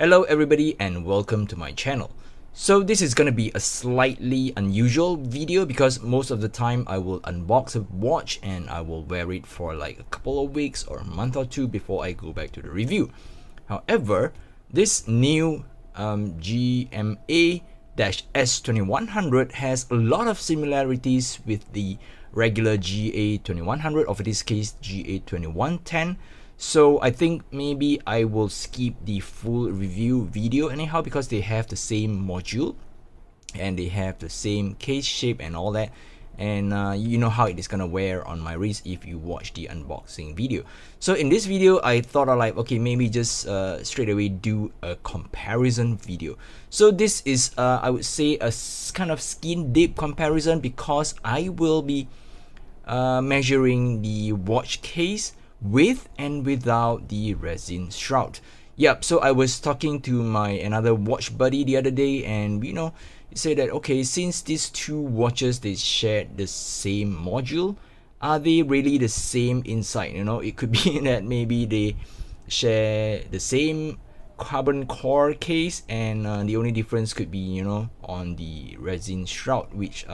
Hello everybody and welcome to my channel. So this is gonna be a slightly unusual video because most of the time I will unbox a watch and I will wear it for like a couple of weeks or a month or two before I go back to the review. However, this new GMA-S2100 has a lot of similarities with the regular GA-2100, or in this case GA-2110. So I think maybe I will skip the full review video anyhow because they have the same module and they have the same case shape and all that, and you know how it is gonna wear on my wrist if you watch the unboxing video. So in this video I thought of like, okay, maybe just straight away do a comparison video. So this is I would say a kind of skin deep comparison because I will be measuring the watch case with and without the resin shroud. Yep, so I was talking to my another watch buddy the other day, and he said that okay, since these two watches they shared the same module, are they really the same inside? It could be that maybe they share the same carbon core case, and the only difference could be on the resin shroud, which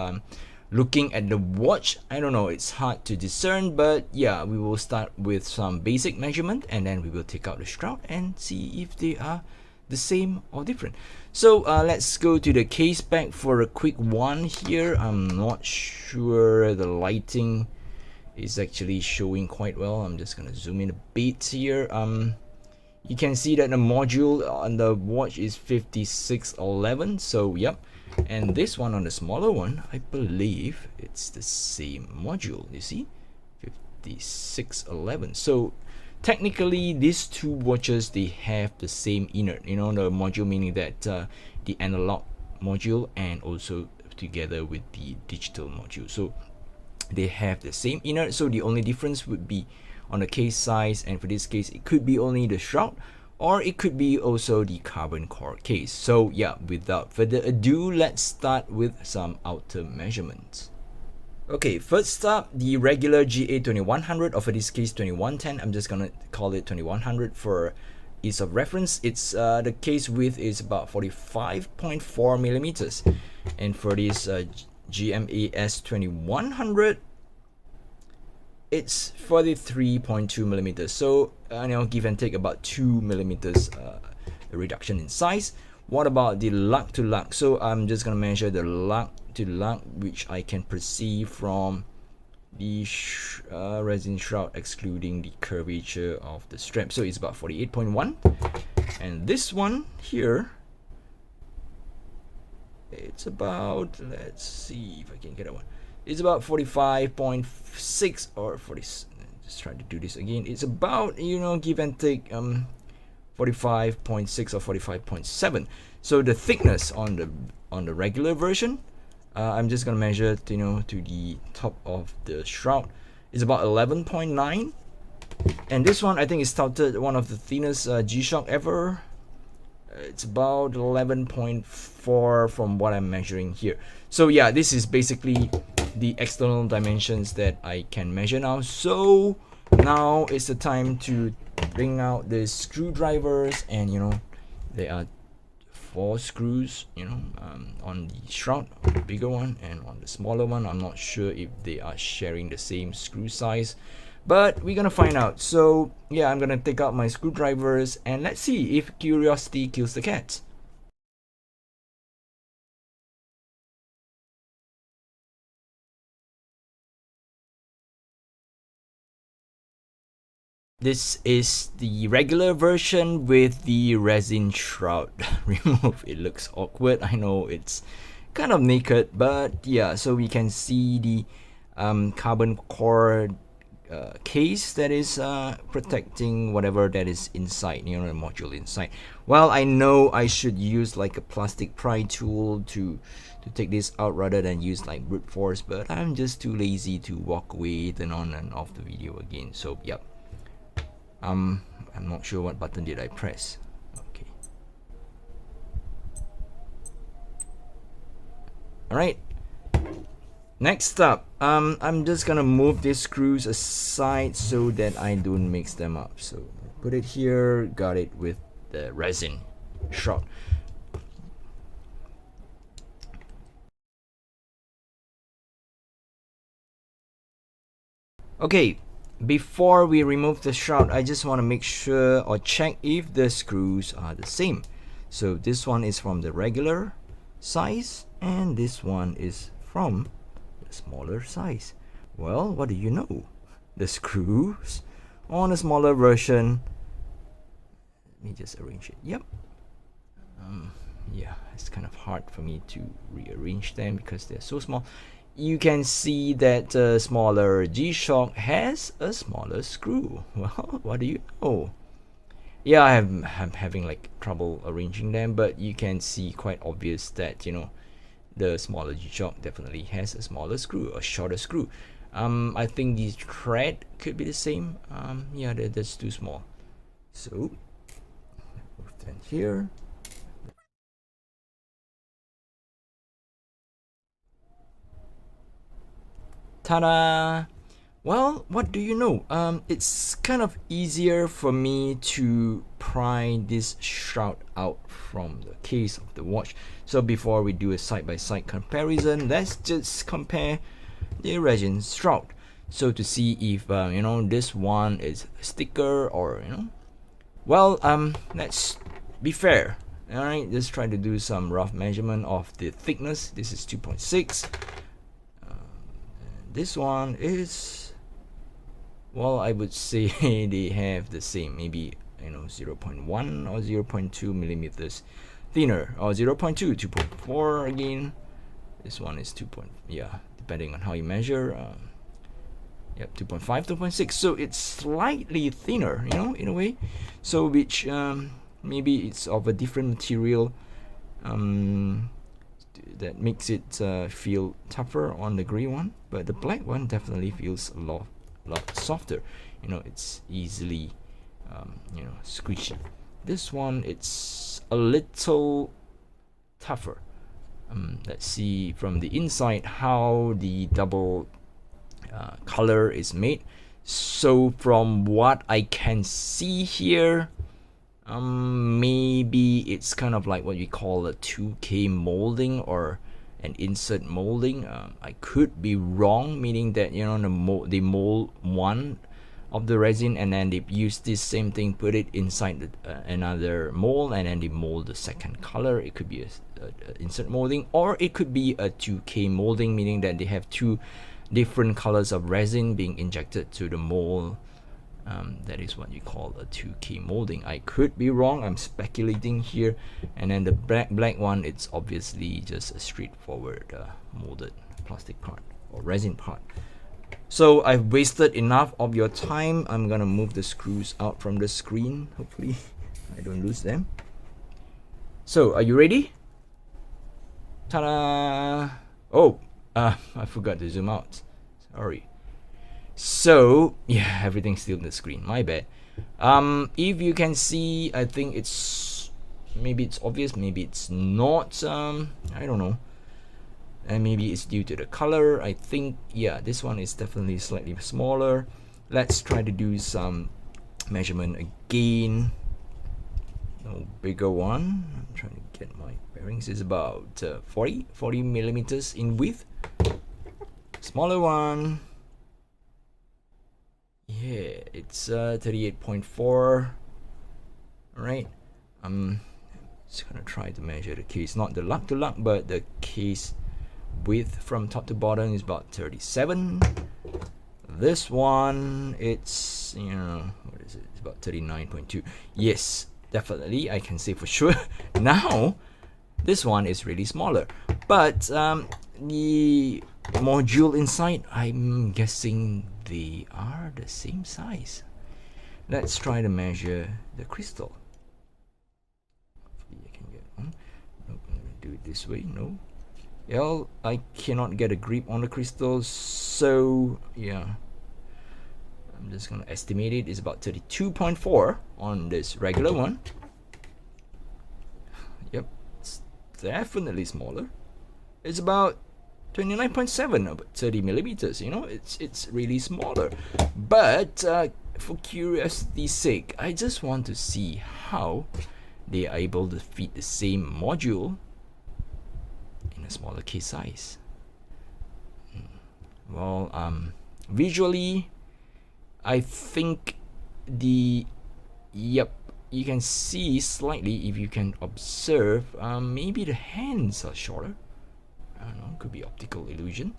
looking at the watch, I don't know, it's hard to discern, but yeah, we will start with some basic measurement and then we will take out the shroud and see if they are the same or different. So let's go to the case back for a quick one here. I'm not sure the lighting is actually showing quite well. I'm just gonna zoom in a bit here. You can see that the module on the watch is 5611, so yep. And this one on the smaller one, I believe it's the same module, you see, 5611. So technically these two watches, they have the same inert, the module, meaning that the analog module and also together with the digital module. So they have the same inert, so the only difference would be on the case size, and for this case it could be only the shroud, or it could be also the carbon core case. So yeah, without further ado, let's start with some outer measurements. Okay, first up, the regular GA-2100, or for this case 2110. I'm just gonna call it 2100 for ease of reference. It's the case width is about 45.4 millimeters, and for this GMA-S2100, it's 43.2 millimeters. So give and take about 2 millimeters reduction in size. What about the lug to lug? So I'm just gonna measure the lug to lug, which I can perceive from the resin shroud excluding the curvature of the strap. So it's about 48.1, and this one here, it's about, let's see if I can get that one. It's about 45.6 or 40. Just try to do this again. It's about, give and take 45.6 or 45.7. So the thickness on the regular version, I'm just gonna measure to the top of the shroud, is about 11.9, and this one I think is touted one of the thinnest G-Shock ever. It's about 11.4 from what I'm measuring here. So yeah, this is basically the external dimensions that I can measure now. So now it's the time to bring out the screwdrivers, and there are 4 screws on the shroud, on the bigger one, and on the smaller one. I'm not sure if they are sharing the same screw size, but we're gonna find out. So yeah, I'm gonna take out my screwdrivers and let's see if curiosity kills the cat. This is the regular version with the resin shroud removed. It looks awkward, I know, it's kind of naked, but yeah, so we can see the carbon core case that is protecting whatever that is inside, the module inside. Well, I know I should use like a plastic pry tool to take this out rather than use like brute force, but I'm just too lazy to walk away, turn on and off the video again. So yep, I'm not sure what button did I press. Okay, all right. Next up, I'm just gonna move these screws aside so that I don't mix them up. So put it here, got it with the resin. shroud. Okay, before we remove the shroud, I just want to make sure or check if the screws are the same. So this one is from the regular size and this one is from the smaller size. Well, what do you know? The screws on a smaller version, let me just arrange it. Yep. Yeah, it's kind of hard for me to rearrange them because they're so small. You can see that smaller G-Shock has a smaller screw. Well, what do you know? Yeah, I'm having like trouble arranging them, but you can see quite obvious that, you know, the smaller G-Shock definitely has a smaller screw, a shorter screw. I think the thread could be the same. Yeah, that's too small. So, move that here. Ta-da! Well, what do you know? It's kind of easier for me to pry this shroud out from the case of the watch. So before we do a side-by-side comparison, let's just compare the resin shroud. So to see if you know, this one is thicker or, you know, well, let's be fair. All right, let's try to do some rough measurement of the thickness. This is 2.6. This one is, well, I would say they have the same, maybe, you know, 0.1 or 0.2 millimeters thinner, or 0.2, 2.4 again. This one is 2. Yeah, depending on how you measure. Yep, 2.5, 2.6. So it's slightly thinner, you know, in a way. So which maybe it's of a different material. That makes it feel tougher on the gray one, but the black one definitely feels a lot softer. You know, it's easily you know, squishy. This one, it's a little tougher. Let's see from the inside how the double color is made. So from what I can see here, maybe it's kind of like what we call a 2K molding or an insert molding. I could be wrong, meaning that, you know, they mold one of the resin and then they use this same thing, put it inside another mold, and then they mold the second color. It could be a insert molding, or it could be a 2K molding, meaning that they have two different colors of resin being injected to the mold. That is what you call a 2K molding. I could be wrong, I'm speculating here. And then the black one, it's obviously just a straightforward molded plastic part or resin part. So I've wasted enough of your time. I'm gonna move the screws out from the screen. Hopefully I don't lose them. So are you ready? Ta-da! Oh, I forgot to zoom out. Sorry. So yeah, everything's still on the screen, my bad. If you can see, I think it's, maybe it's obvious, maybe it's not. I don't know, and maybe it's due to the color. I think, yeah, this one is definitely slightly smaller. Let's try to do some measurement again. No, bigger one. I'm trying to get my bearings. It's about 40 millimeters in width. Smaller one, yeah, it's 38.4. all right. I'm just gonna try to measure the case, not the lug to lug, but the case width from top to bottom is about 37. This one, it's, you know, what is it, it's about 39.2. yes, definitely I can say for sure now this one is really smaller, but the module inside, I'm guessing they are the same size. Let's try to measure the crystal. Hopefully I can get one. Nope, I'm gonna do it this way. No, well, I cannot get a grip on the crystal, so yeah, I'm just gonna estimate it. It's about 32.4 on this regular one. Yep, it's definitely smaller. It's about 29.7, about 30 millimeters. You know, it's really smaller. But for curiosity's sake, I just want to see how they are able to fit the same module in a smaller case size. Well, visually, I think yep, you can see slightly, if you can observe, maybe the hands are shorter. I don't know, could be optical illusion,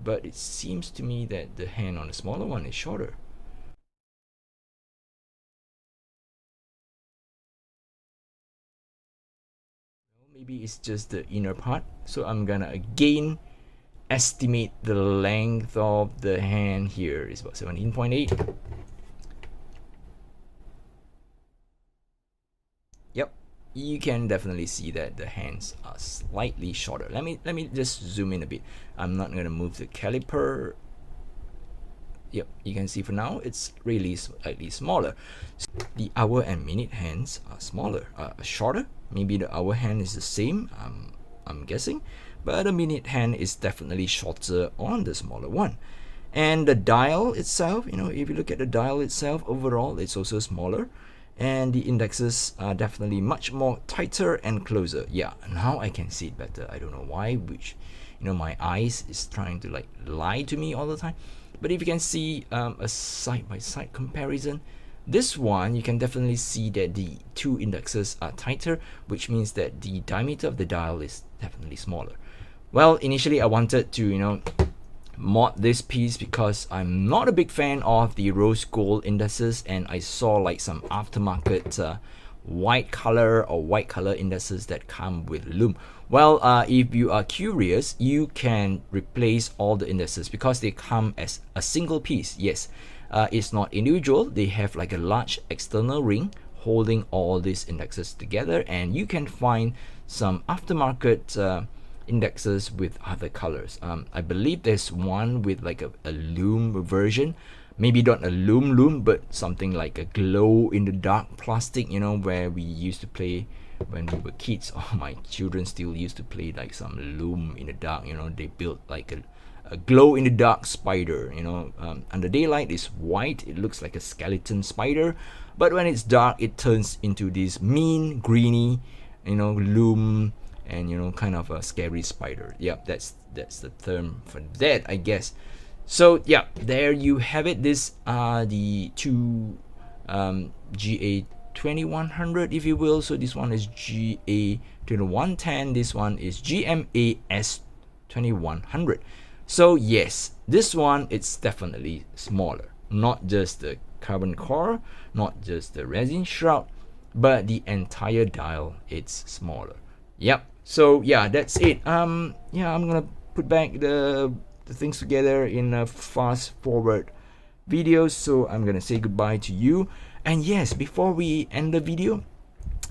but it seems to me that the hand on the smaller one is shorter. Well, maybe it's just the inner part, so I'm gonna again estimate the length of the hand here is about 17.8. Yep, you can definitely see that the hands are slightly shorter. Let me just zoom in a bit. I'm not gonna move the caliper. Yep, you can see for now it's really slightly smaller. The hour and minute hands are smaller, shorter. Maybe the hour hand is the same, I'm guessing, but the minute hand is definitely shorter on the smaller one. And the dial itself, if you look at the dial itself, overall it's also smaller, and the indexes are definitely much more tighter and closer. Yeah, now I can see it better. I don't know why, which my eyes is trying to like lie to me all the time. But if you can see a side-by-side comparison, this one you can definitely see that the two indexes are tighter, which means that the diameter of the dial is definitely smaller. Well, initially I wanted to mod this piece because I'm not a big fan of the rose gold indices, and I saw like some aftermarket white color indices that come with loom. Well, if you are curious, you can replace all the indices because they come as a single piece. Yes, it's not individual. They have like a large external ring holding all these indexes together, and you can find some aftermarket indexes with other colors. I believe there's one with like a loom version, maybe not a loom, but something like a glow in the dark plastic, where we used to play when we were kids, or my children still used to play like some loom in the dark. They built like a glow in the dark spider. Under daylight it's white, it looks like a skeleton spider, but when it's dark it turns into this mean greeny loom, and kind of a scary spider. Yep, that's the term for that, I guess. So yeah, there you have it. This are the two GA-2100, if you will. So this one is GA-2110, this one is GMA-S2100. So yes, this one, it's definitely smaller. Not just the carbon core, not just the resin shroud, but the entire dial, it's smaller. Yep. So yeah, that's it. Yeah, I'm gonna put back the things together in a fast forward video. So I'm gonna say goodbye to you. And yes, before we end the video,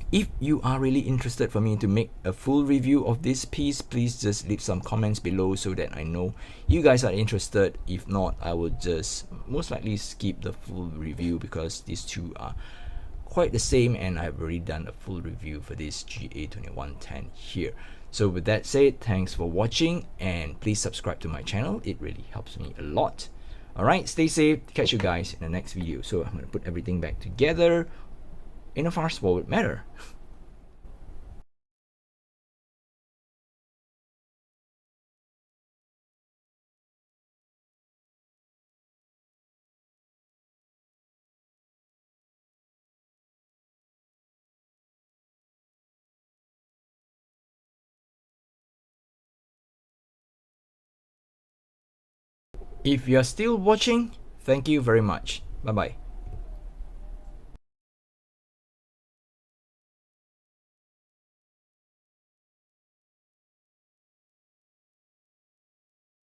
if you are really interested for me to make a full review of this piece, please just leave some comments below so that I know you guys are interested. If not, I will just most likely skip the full review because these two are quite the same, and I've already done a full review for this GA-2110 here. So with that said, thanks for watching, and please subscribe to my channel. It really helps me a lot. Alright, stay safe. Catch you guys in the next video. So I'm going to put everything back together in a fast forward manner. If you're still watching, thank you very much. Bye bye.